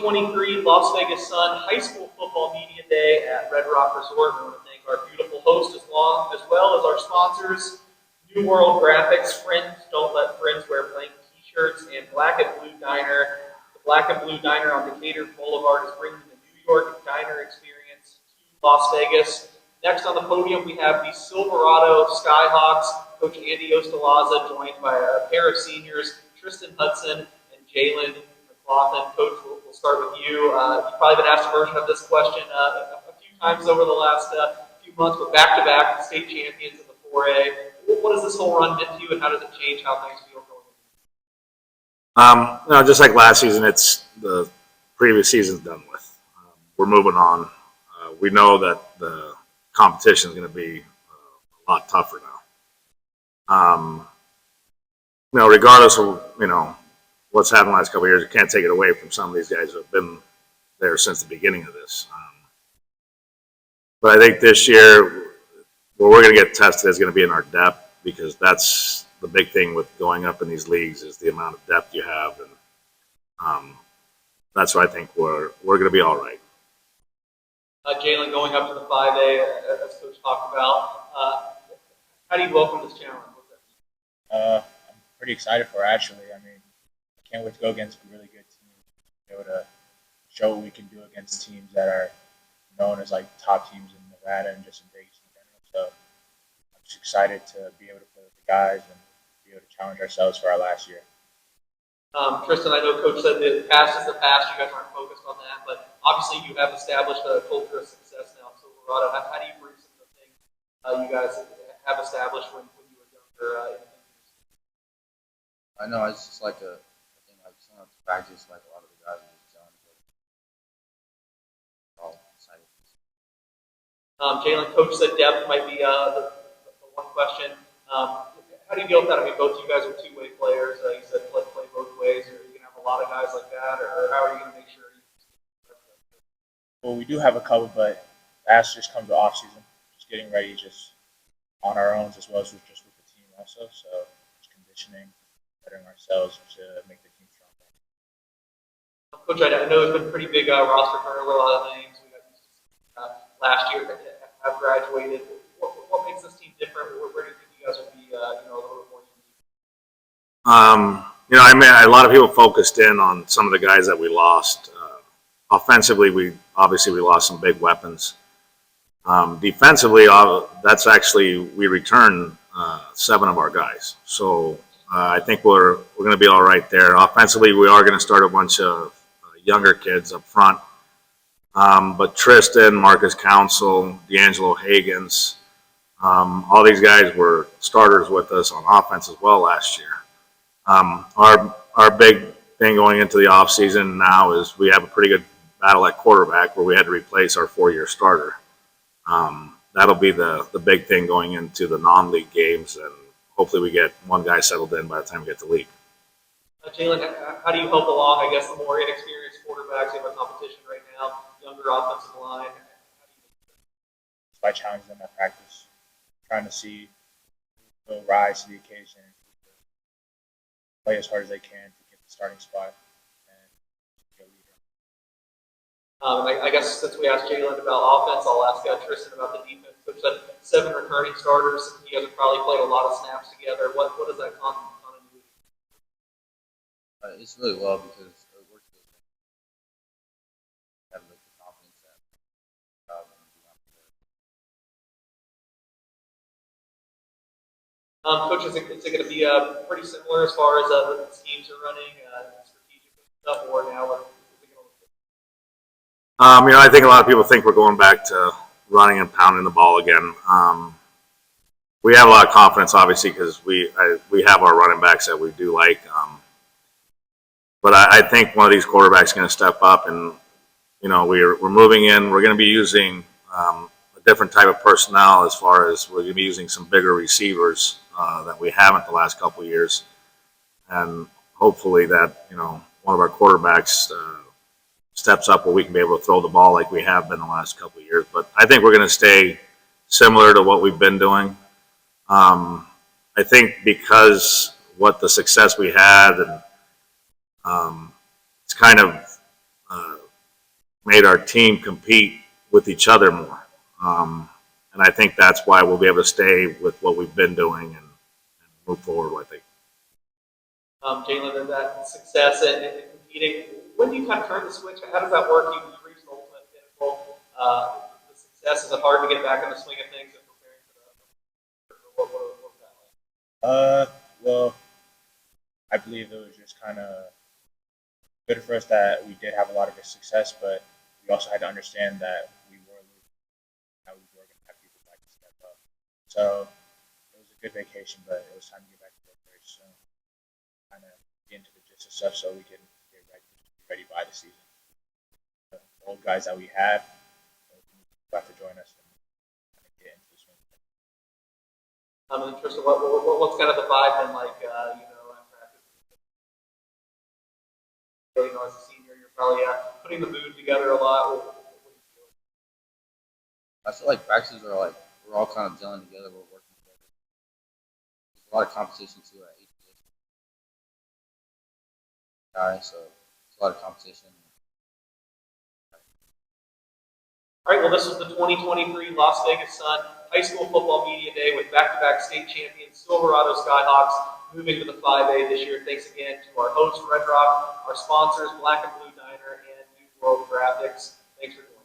2023 Las Vegas Sun High School Football Media Day at Red Rock Resort. We want to thank our beautiful host as well as our sponsors, New World Graphics, Friends Don't Let Friends Wear Blank T-shirts, and Black and Blue Diner. The Black and Blue Diner on Decatur Boulevard is bringing the New York diner experience to Las Vegas. Next on the podium, we have the Silverado Skyhawks, Coach Andy Ostalaza, joined by a pair of seniors, Tristan Hudson and Jalen McLaughlin. Coach, we'll start with you. You've probably been asked a version of this question a few times over the last few months, but back-to-back state champions in the 4A. What has this whole run meant to you, and how does it change how things feel going? Just like last season, it's the previous season's done with. We're moving on. We know that the competition is going to be a lot tougher now. Regardless of what's happened the last couple of years, you can't take it away from some of these guys who have been there since the beginning of this. But I think this year, where we're going to get tested is going to be in our depth, because that's the big thing with going up in these leagues is the amount of depth you have, and that's where I think we're going to be all right. Jalen, going up to the 5A, as Coach talked about, how do you welcome this challenge? I'm pretty excited for it, actually. I mean, I can't wait to go against really good teams, be able to show what we can do against teams that are known as like top teams in Nevada and just in Vegas in general. So I'm just excited to be able to play with the guys and be able to challenge ourselves for our last year. Tristan, I know Coach said the past is the past. You guys aren't focused on that, but obviously you have established a culture of success now at Silverado. How do you bring some of the things you guys have established when you were younger? I know it's just like I think like some of the practice, like a lot of the guys are just telling each other. All excited. Jalen, Coach said depth might be the one question. How do you deal with that? I mean, both you guys are two-way players. You said play both ways. Are you going to have a lot of guys like that, or how are you going to make sure you? Well, we do have a couple, but that's just comes to off season, just getting ready, just on our own as well as just with the team also. So just conditioning, bettering ourselves to make the team stronger. Coach, I know there's been pretty big roster turnover. A lot of names we got used to last year that have graduated. What makes this team different? Where do you think you guys will be? A little bit more unique. A lot of people focused in on some of the guys that we lost. Offensively, we lost some big weapons. Defensively, we returned 7 of our guys. So I think we're going to be all right there. Offensively, we are going to start a bunch of younger kids up front. But Tristan, Marcus Council, D'Angelo Hagans, all these guys were starters with us on offense as well last year. Our big thing going into the offseason now is we have a pretty good battle at quarterback where we had to replace our 4-year starter. That'll be the big thing going into the non-league games, and hopefully we get one guy settled in by the time we get to league. Jalen, how do you help along, I guess, the more inexperienced quarterbacks? You have a competition right now, younger offensive line. By challenging them at practice, trying to see who will rise to the occasion, play as hard as they can to get the starting spot and be a leader. I guess since we asked Jalen about offense, I'll ask Tristan about the defense. Coach said 7 returning starters. You guys have probably played a lot of snaps together. What does that continuity? It's really well because it works good. Have like the confidence that Coach, is it going to be pretty similar as far as the schemes are running, strategic stuff, or now? I think a lot of people think we're going back to running and pounding the ball again. We have a lot of confidence, obviously, because we have our running backs that we do like. But I think one of these quarterbacks is going to step up, and we're moving in. We're going to be using a different type of personnel as far as we're going to be using some bigger receivers that we haven't the last couple of years, and hopefully that one of our quarterbacks steps up where we can be able to throw the ball like we have been the last couple of years. But I think we're going to stay similar to what we've been doing. I think because what the success we had, and it's kind of made our team compete with each other more. And I think that's why we'll be able to stay with what we've been doing and move forward, I think. Jalen, that success and competing, when do you kind of turn the switch? How does that work? You reach the ultimate pinnacle. The success, is it hard to get back in the swing of things and preparing for what was that like? Well, I believe it was just kind of good for us that we did have a lot of success, but we also had to understand that we were losing. How we were going to have people back to step up. So it was a good vacation, but it was time to get back to work very soon. Kind of get into the gist of stuff so we can get ready by the season. The old guys that we had about to join us and kind of get into the swing. I'm interested. What's kind of the vibe been like? At practice. As a senior, you're probably putting the mood together a lot. What do you feel? I feel like practices are like we're all kind of gelling together. We're working together. There's a lot of competition too at HSFB. So it's a lot of competition. All right, well, this was the 2023 Las Vegas Sun High School Football Media Day with back-to-back state champions Silverado Skyhawks moving to the 5A this year. Thanks again to our host, Red Rock, our sponsors, Black and Blue Diner, and New World Graphics. Thanks for joining.